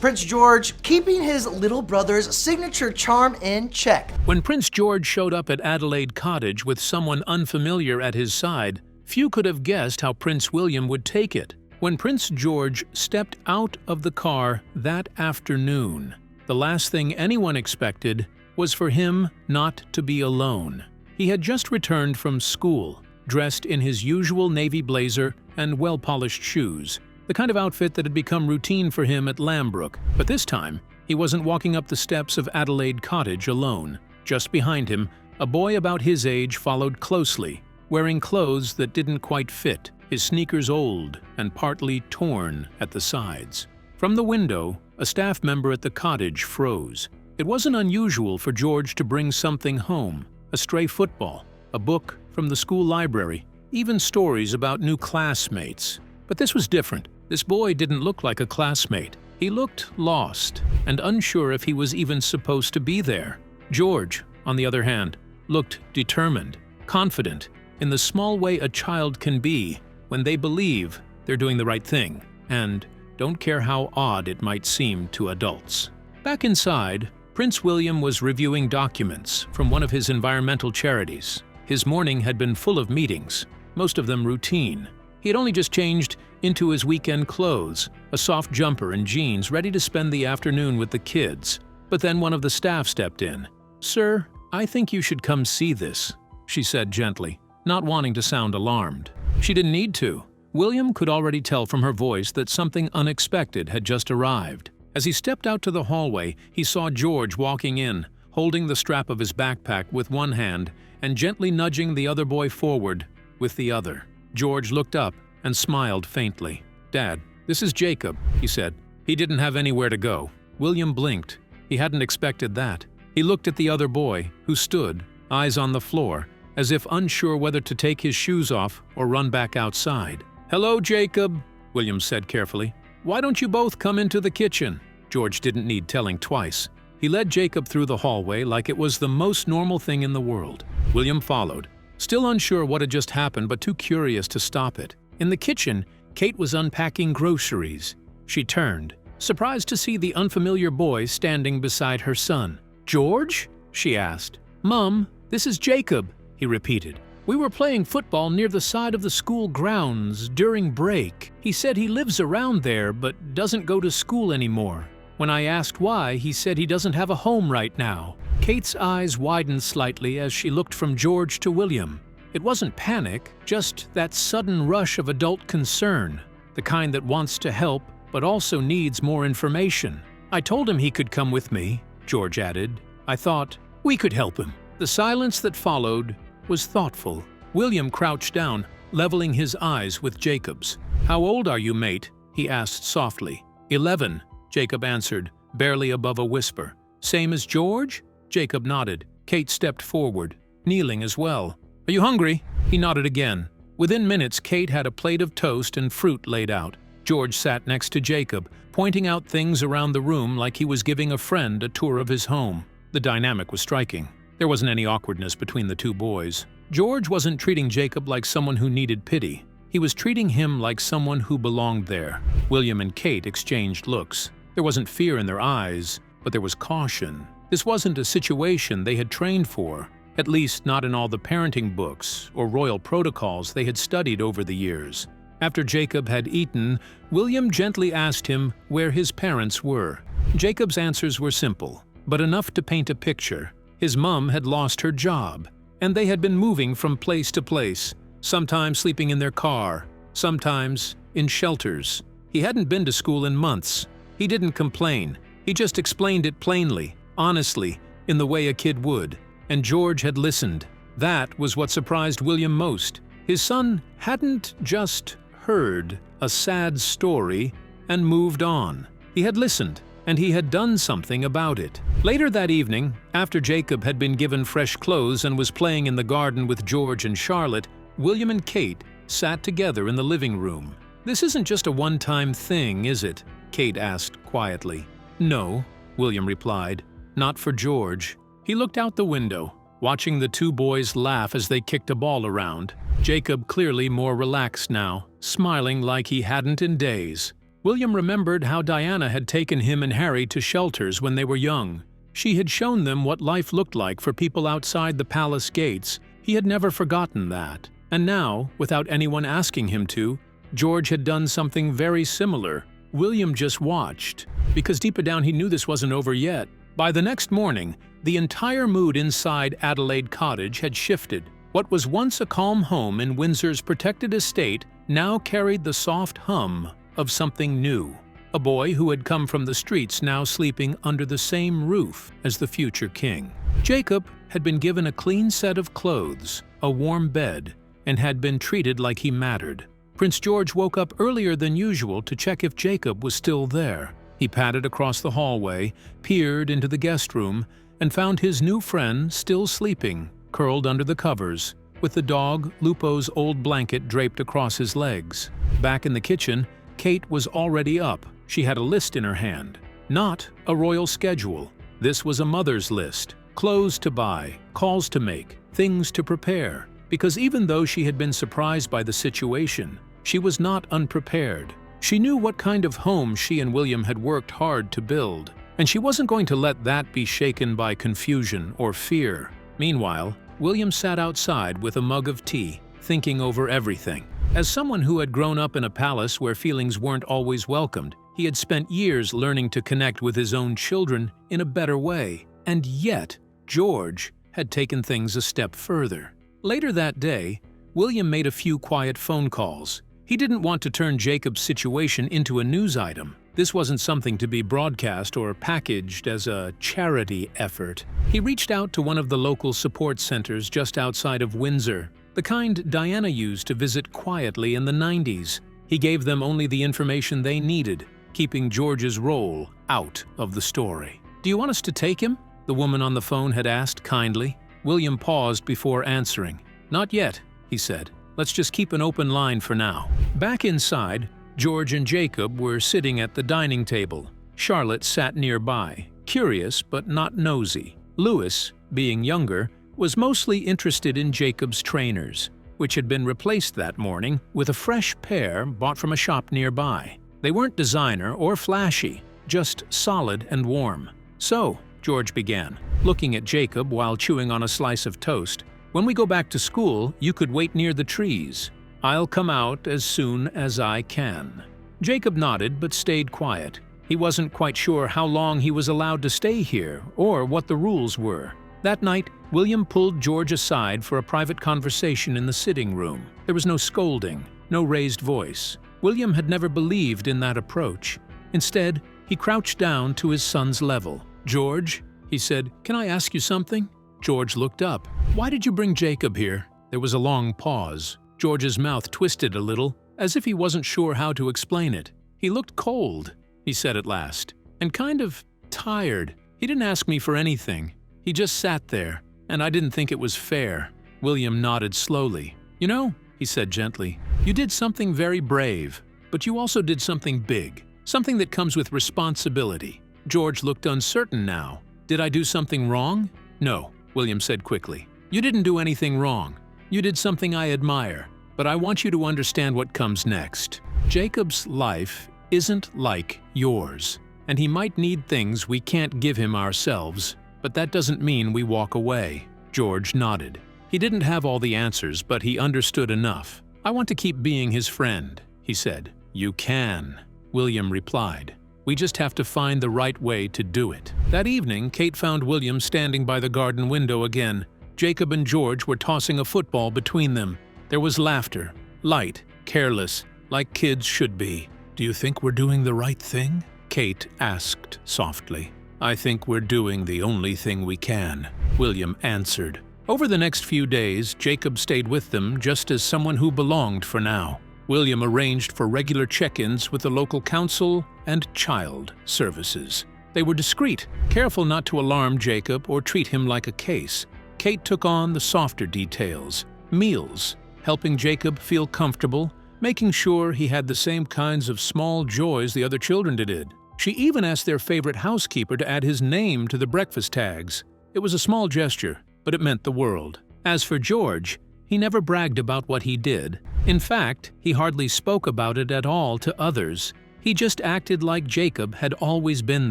Prince George keeping his little brother's signature charm in check. When Prince George showed up at Adelaide Cottage with someone unfamiliar at his side, few could have guessed how Prince William would take it. When Prince George stepped out of the car that afternoon, the last thing anyone expected was for him not to be alone. He had just returned from school, dressed in his usual navy blazer and well-polished shoes, the kind of outfit that had become routine for him at Lambrook. But this time, he wasn't walking up the steps of Adelaide Cottage alone. Just behind him, a boy about his age followed closely, wearing clothes that didn't quite fit, his sneakers old and partly torn at the sides. From the window, a staff member at the cottage froze. It wasn't unusual for George to bring something home, a stray football, a book from the school library, even stories about new classmates. But this was different. This boy didn't look like a classmate. He looked lost and unsure if he was even supposed to be there. George, on the other hand, looked determined, confident, in the small way a child can be when they believe they're doing the right thing and don't care how odd it might seem to adults. Back inside, Prince William was reviewing documents from one of his environmental charities. His morning had been full of meetings, most of them routine. He had only just changed into his weekend clothes, a soft jumper and jeans, ready to spend the afternoon with the kids. But then one of the staff stepped in. "Sir, I think you should come see this," she said gently, not wanting to sound alarmed. She didn't need to. William could already tell from her voice that something unexpected had just arrived. As he stepped out to the hallway, he saw George walking in, holding the strap of his backpack with one hand and gently nudging the other boy forward with the other. George looked up and smiled faintly. "Dad, this is Jacob," he said. He didn't have anywhere to go. William blinked. He hadn't expected that. He looked at the other boy, who stood, eyes on the floor, as if unsure whether to take his shoes off or run back outside. "Hello, Jacob," William said carefully. "Why don't you both come into the kitchen?" George didn't need telling twice. He led Jacob through the hallway like it was the most normal thing in the world. William followed, still unsure what had just happened but too curious to stop it. In the kitchen, Kate was unpacking groceries. She turned, surprised to see the unfamiliar boy standing beside her son. "George?" she asked. "Mum, this is Jacob," he repeated. "We were playing football near the side of the school grounds during break. He said he lives around there but doesn't go to school anymore. When I asked why, he said he doesn't have a home right now." Kate's eyes widened slightly as she looked from George to William. It wasn't panic, just that sudden rush of adult concern, the kind that wants to help but also needs more information. "I told him he could come with me," George added. "I thought we could help him." The silence that followed was thoughtful. William crouched down, leveling his eyes with Jacob's. "How old are you, mate?" he asked softly. 11, Jacob answered, barely above a whisper. "Same as George?" Jacob nodded. Kate stepped forward, kneeling as well. "Are you hungry?" He nodded again. Within minutes, Kate had a plate of toast and fruit laid out. George sat next to Jacob, pointing out things around the room like he was giving a friend a tour of his home. The dynamic was striking. There wasn't any awkwardness between the two boys. George wasn't treating Jacob like someone who needed pity. He was treating him like someone who belonged there. William and Kate exchanged looks. There wasn't fear in their eyes, but there was caution. This wasn't a situation they had trained for, at least not in all the parenting books or royal protocols they had studied over the years. After Jacob had eaten, William gently asked him where his parents were. Jacob's answers were simple, but enough to paint a picture. His mum had lost her job, and they had been moving from place to place, sometimes sleeping in their car, sometimes in shelters. He hadn't been to school in months. He didn't complain. He just explained it plainly, honestly, in the way a kid would. And George had listened. That was what surprised William most. His son hadn't just heard a sad story and moved on. He had listened, and he had done something about it. Later that evening, after Jacob had been given fresh clothes and was playing in the garden with George and Charlotte, William and Kate sat together in the living room. "This isn't just a one-time thing, is it?" Kate asked quietly. "No," William replied. "Not for George." He looked out the window, watching the two boys laugh as they kicked a ball around. Jacob clearly more relaxed now, smiling like he hadn't in days. William remembered how Diana had taken him and Harry to shelters when they were young. She had shown them what life looked like for people outside the palace gates. He had never forgotten that. And now, without anyone asking him to, George had done something very similar. William just watched, because deep down he knew this wasn't over yet. By the next morning, the entire mood inside Adelaide Cottage had shifted. What was once a calm home in Windsor's protected estate now carried the soft hum of something new. A boy who had come from the streets now sleeping under the same roof as the future king. Jacob had been given a clean set of clothes, a warm bed, and had been treated like he mattered. Prince George woke up earlier than usual to check if Jacob was still there. He padded across the hallway, peered into the guest room, and found his new friend still sleeping, curled under the covers, with the dog Lupo's old blanket draped across his legs. Back in the kitchen, Kate was already up. She had a list in her hand. Not a royal schedule. This was a mother's list. Clothes to buy, calls to make, things to prepare. Because even though she had been surprised by the situation, she was not unprepared. She knew what kind of home she and William had worked hard to build, and she wasn't going to let that be shaken by confusion or fear. Meanwhile, William sat outside with a mug of tea, thinking over everything. As someone who had grown up in a palace where feelings weren't always welcomed, he had spent years learning to connect with his own children in a better way. And yet, George had taken things a step further. Later that day, William made a few quiet phone calls. He didn't want to turn Jacob's situation into a news item. This wasn't something to be broadcast or packaged as a charity effort. He reached out to one of the local support centers just outside of Windsor, the kind Diana used to visit quietly in the 90s. He gave them only the information they needed, keeping George's role out of the story. "Do you want us to take him?" the woman on the phone had asked kindly. William paused before answering. "Not yet," he said. "Let's just keep an open line for now." Back inside, George and Jacob were sitting at the dining table. Charlotte sat nearby, curious but not nosy. Louis, being younger, was mostly interested in Jacob's trainers, which had been replaced that morning with a fresh pair bought from a shop nearby. They weren't designer or flashy, just solid and warm. "So," George began, looking at Jacob while chewing on a slice of toast, "when we go back to school, you could wait near the trees. I'll come out as soon as I can." Jacob nodded but stayed quiet. He wasn't quite sure how long he was allowed to stay here or what the rules were. That night, William pulled George aside for a private conversation in the sitting room. There was no scolding, no raised voice. William had never believed in that approach. Instead, he crouched down to his son's level. "George," he said, "can I ask you something?" George looked up. "Why did you bring Jacob here?" There was a long pause. George's mouth twisted a little, as if he wasn't sure how to explain it. "He looked cold," he said at last, "and kind of tired. He didn't ask me for anything. He just sat there, and I didn't think it was fair." William nodded slowly. "You know," he said gently, "you did something very brave, but you also did something big, something that comes with responsibility." George looked uncertain now. "Did I do something wrong?" "No," William said quickly. "You didn't do anything wrong. You did something I admire, but I want you to understand what comes next. Jacob's life isn't like yours, and he might need things we can't give him ourselves, but that doesn't mean we walk away." George nodded. He didn't have all the answers, but he understood enough. "I want to keep being his friend," he said. "You can," William replied. "We just have to find the right way to do it." That evening, Kate found William standing by the garden window again. Jacob and George were tossing a football between them. There was laughter, light, careless, like kids should be. "Do you think we're doing the right thing?" Kate asked softly. "I think we're doing the only thing we can," William answered. Over the next few days, Jacob stayed with them just as someone who belonged for now. William arranged for regular check-ins with the local council and child services. They were discreet, careful not to alarm Jacob or treat him like a case. Kate took on the softer details, meals, helping Jacob feel comfortable, making sure he had the same kinds of small joys the other children did. She even asked their favorite housekeeper to add his name to the breakfast tags. It was a small gesture, but it meant the world. As for George, he never bragged about what he did. In fact, he hardly spoke about it at all to others. He just acted like Jacob had always been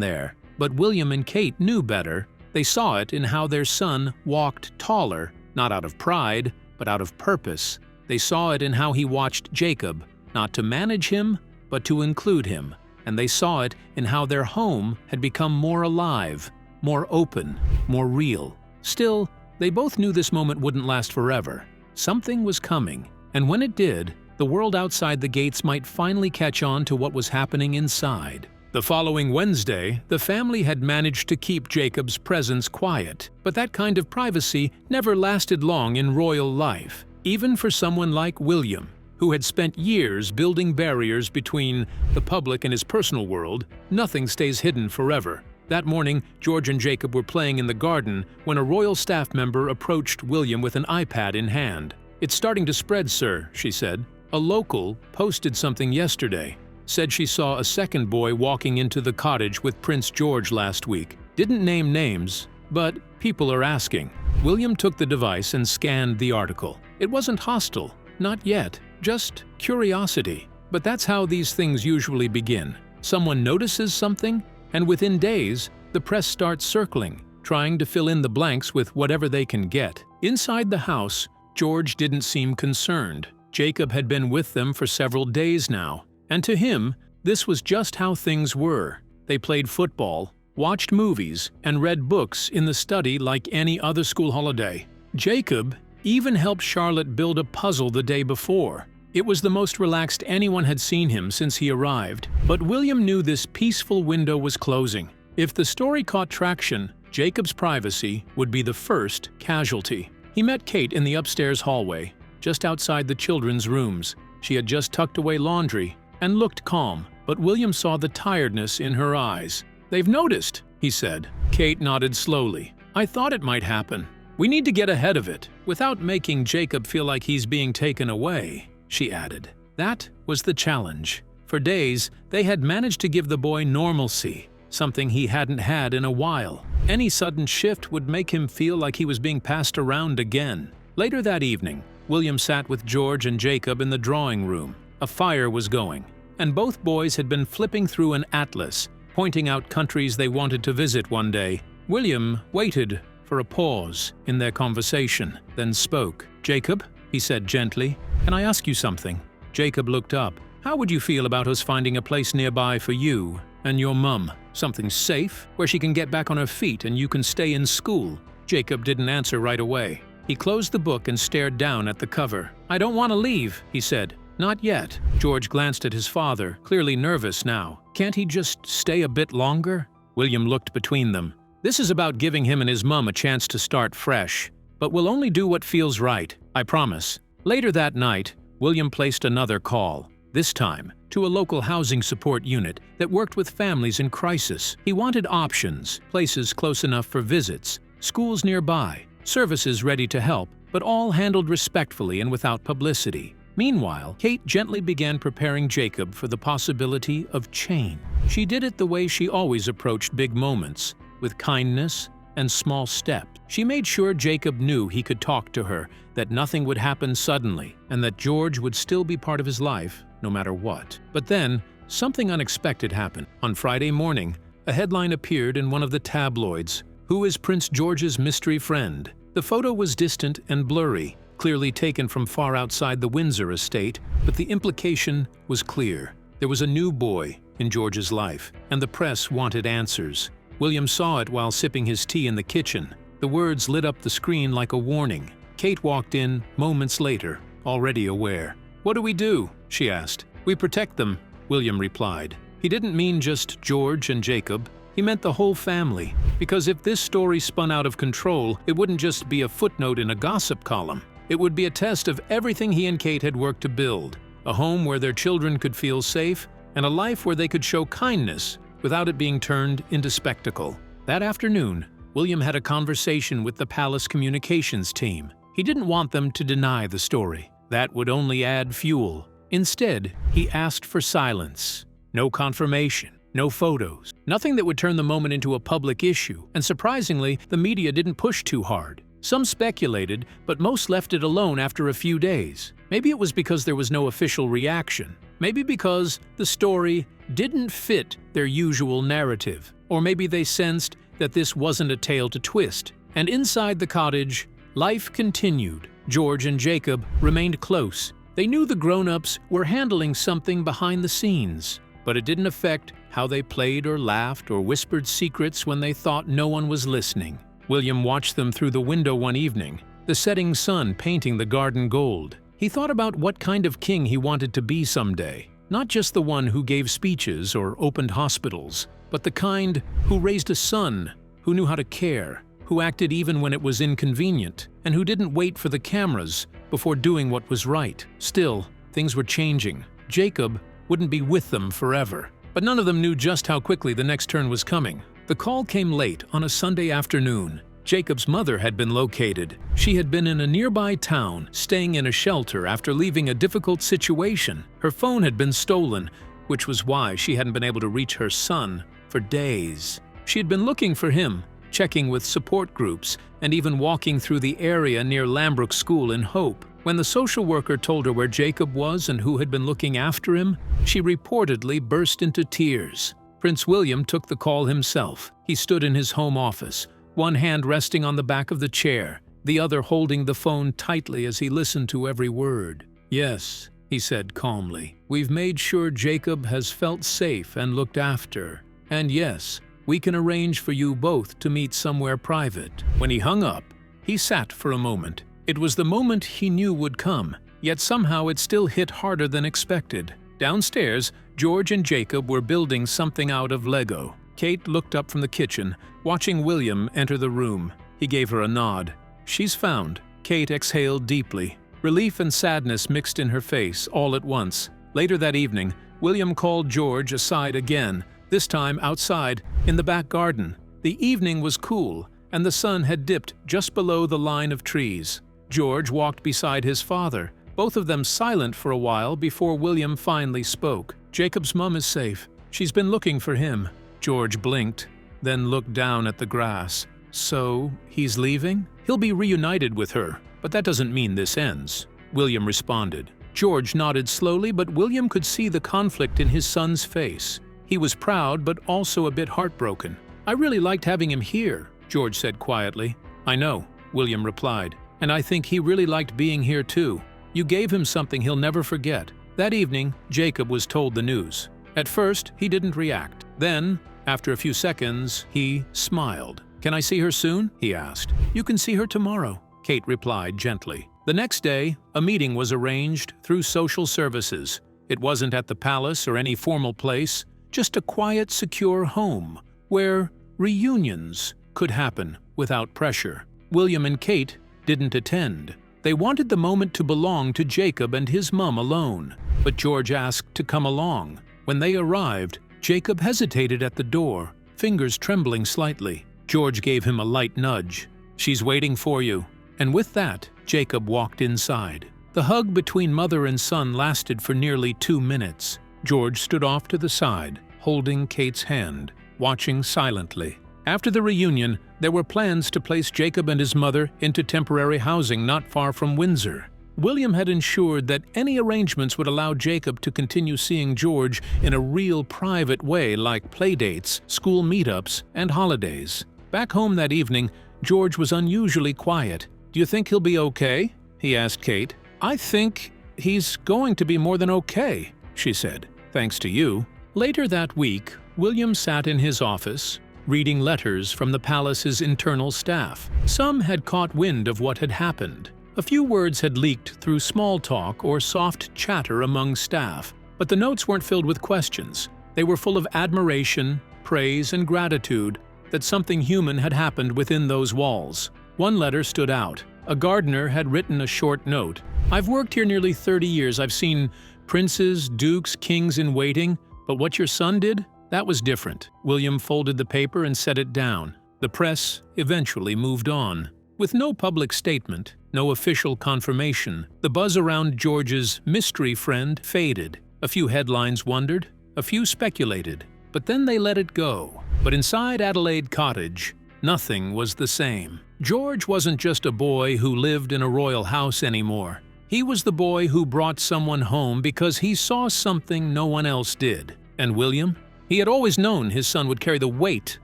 there. But William and Kate knew better. They saw it in how their son walked taller, not out of pride, but out of purpose. They saw it in how he watched Jacob, not to manage him, but to include him. And they saw it in how their home had become more alive, more open, more real. Still, they both knew this moment wouldn't last forever. Something was coming, and when it did, the world outside the gates might finally catch on to what was happening inside. The following Wednesday, the family had managed to keep Jacob's presence quiet, but that kind of privacy never lasted long in royal life, even for someone like William, who had spent years building barriers between the public and his personal world. Nothing stays hidden forever. That morning, George and Jacob were playing in the garden when a royal staff member approached William with an iPad in hand. "It's starting to spread, sir," she said. "A local posted something yesterday. Said she saw a second boy walking into the cottage with Prince George last week. Didn't name names, but people are asking." William took the device and scanned the article. It wasn't hostile, not yet, just curiosity. But that's how these things usually begin. Someone notices something, and within days, the press starts circling, trying to fill in the blanks with whatever they can get. Inside the house, George didn't seem concerned. Jacob had been with them for several days now, and to him, this was just how things were. They played football, watched movies, and read books in the study like any other school holiday. Jacob even helped Charlotte build a puzzle the day before. It was the most relaxed anyone had seen him since he arrived. But William knew this peaceful window was closing. If the story caught traction, Jacob's privacy would be the first casualty. He met Kate in the upstairs hallway, just outside the children's rooms. She had just tucked away laundry and looked calm, but William saw the tiredness in her eyes. "They've noticed," he said. Kate nodded slowly. "I thought it might happen. We need to get ahead of it, without making Jacob feel like he's being taken away," she added. That was the challenge. For days, they had managed to give the boy normalcy, something he hadn't had in a while. Any sudden shift would make him feel like he was being passed around again. Later that evening, William sat with George and Jacob in the drawing room. A fire was going, and both boys had been flipping through an atlas, pointing out countries they wanted to visit one day. William waited for a pause in their conversation, then spoke. "Jacob," he said gently, "can I ask you something?" Jacob looked up. "How would you feel about us finding a place nearby for you and your mum? Something safe, where she can get back on her feet and you can stay in school?" Jacob didn't answer right away. He closed the book and stared down at the cover. "I don't want to leave," he said. "Not yet." George glanced at his father, clearly nervous now. "Can't he just stay a bit longer?" William looked between them. "This is about giving him and his mum a chance to start fresh. But we'll only do what feels right, I promise." Later that night, William placed another call, this time to a local housing support unit that worked with families in crisis. He wanted options, places close enough for visits, schools nearby, services ready to help, but all handled respectfully and without publicity. Meanwhile, Kate gently began preparing Jacob for the possibility of change. She did it the way she always approached big moments, with kindness and small steps. She made sure Jacob knew he could talk to her, that nothing would happen suddenly, and that George would still be part of his life, no matter what. But then, something unexpected happened. On Friday morning, a headline appeared in one of the tabloids. "Who is Prince George's mystery friend?" The photo was distant and blurry, clearly taken from far outside the Windsor estate, but the implication was clear. There was a new boy in George's life, and the press wanted answers. William saw it while sipping his tea in the kitchen. The words lit up the screen like a warning. Kate walked in moments later, already aware. "What do we do?" she asked. "We protect them," William replied. He didn't mean just George and Jacob. He meant the whole family. Because if this story spun out of control, it wouldn't just be a footnote in a gossip column. It would be a test of everything he and Kate had worked to build. A home where their children could feel safe, and a life where they could show kindness without it being turned into spectacle. That afternoon, William had a conversation with the palace communications team. He didn't want them to deny the story. That would only add fuel. Instead, he asked for silence. No confirmation, no photos, nothing that would turn the moment into a public issue. And surprisingly, the media didn't push too hard. Some speculated, but most left it alone after a few days. Maybe it was because there was no official reaction. Maybe because the story didn't fit their usual narrative, or maybe they sensed that this wasn't a tale to twist. And inside the cottage, life continued. George and Jacob remained close. They knew the grown-ups were handling something behind the scenes, but it didn't affect how they played or laughed or whispered secrets when they thought no one was listening. William watched them through the window one evening, the setting sun painting the garden gold. He thought about what kind of king he wanted to be someday, not just the one who gave speeches or opened hospitals, but the kind who raised a son, who knew how to care, who acted even when it was inconvenient, and who didn't wait for the cameras before doing what was right. Still, things were changing. Jacob wouldn't be with them forever. But none of them knew just how quickly the next turn was coming. The call came late on a Sunday afternoon. Jacob's mother had been located. She had been in a nearby town, staying in a shelter after leaving a difficult situation. Her phone had been stolen, which was why she hadn't been able to reach her son for days. She had been looking for him, checking with support groups, and even walking through the area near Lambrook School in hope. When the social worker told her where Jacob was and who had been looking after him, she reportedly burst into tears. Prince William took the call himself. He stood in his home office, one hand resting on the back of the chair, the other holding the phone tightly as he listened to every word. "Yes," he said calmly, "we've made sure Jacob has felt safe and looked after. And yes, we can arrange for you both to meet somewhere private." When he hung up, he sat for a moment. It was the moment he knew would come, yet somehow it still hit harder than expected. Downstairs, George and Jacob were building something out of Lego. Kate looked up from the kitchen, watching William enter the room. He gave her a nod. "She's found." Kate exhaled deeply. Relief and sadness mixed in her face all at once. Later that evening, William called George aside again, this time outside, in the back garden. The evening was cool, and the sun had dipped just below the line of trees. George walked beside his father, both of them silent for a while before William finally spoke. "Jacob's mum is safe. She's been looking for him." George blinked, then looked down at the grass. "So, he's leaving? He'll be reunited with her, but that doesn't mean this ends," William responded. George nodded slowly, but William could see the conflict in his son's face. He was proud, but also a bit heartbroken. "I really liked having him here," George said quietly. "I know," William replied. "And I think he really liked being here too. You gave him something he'll never forget." That evening, Jacob was told the news. At first, he didn't react. Then, after a few seconds, he smiled. "Can I see her soon?" he asked. "You can see her tomorrow," Kate replied gently. The next day, a meeting was arranged through social services. It wasn't at the palace or any formal place, just a quiet, secure home where reunions could happen without pressure. William and Kate didn't attend. They wanted the moment to belong to Jacob and his mum alone, but George asked to come along. When they arrived, Jacob hesitated at the door, fingers trembling slightly. George gave him a light nudge. "She's waiting for you." And with that, Jacob walked inside. The hug between mother and son lasted for nearly 2 minutes. George stood off to the side, holding Kate's hand, watching silently. After the reunion, there were plans to place Jacob and his mother into temporary housing not far from Windsor. William had ensured that any arrangements would allow Jacob to continue seeing George in a real private way, like playdates, school meetups, and holidays. Back home that evening, George was unusually quiet. "Do you think he'll be okay?" he asked Kate. "I think he's going to be more than okay," she said, "thanks to you." Later that week, William sat in his office, reading letters from the palace's internal staff. Some had caught wind of what had happened. A few words had leaked through small talk or soft chatter among staff, but the notes weren't filled with questions. They were full of admiration, praise, and gratitude that something human had happened within those walls. One letter stood out. A gardener had written a short note. "I've worked here nearly 30 years. I've seen princes, dukes, kings in waiting, but what your son did? That was different." William folded the paper and set it down. The press eventually moved on. With no public statement, no official confirmation, the buzz around George's mystery friend faded. A few headlines wondered, a few speculated, but then they let it go. But inside Adelaide Cottage, nothing was the same. George wasn't just a boy who lived in a royal house anymore. He was the boy who brought someone home because he saw something no one else did. And William? He had always known his son would carry the weight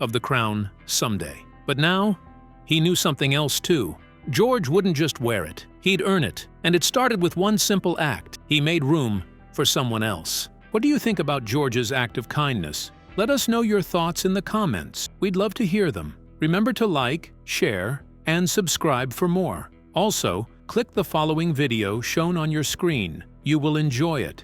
of the crown someday. But now, he knew something else too. George wouldn't just wear it, he'd earn it. And it started with one simple act. He made room for someone else. What do you think about George's act of kindness? Let us know your thoughts in the comments. We'd love to hear them. Remember to like, share, and subscribe for more. Also, click the following video shown on your screen. You will enjoy it.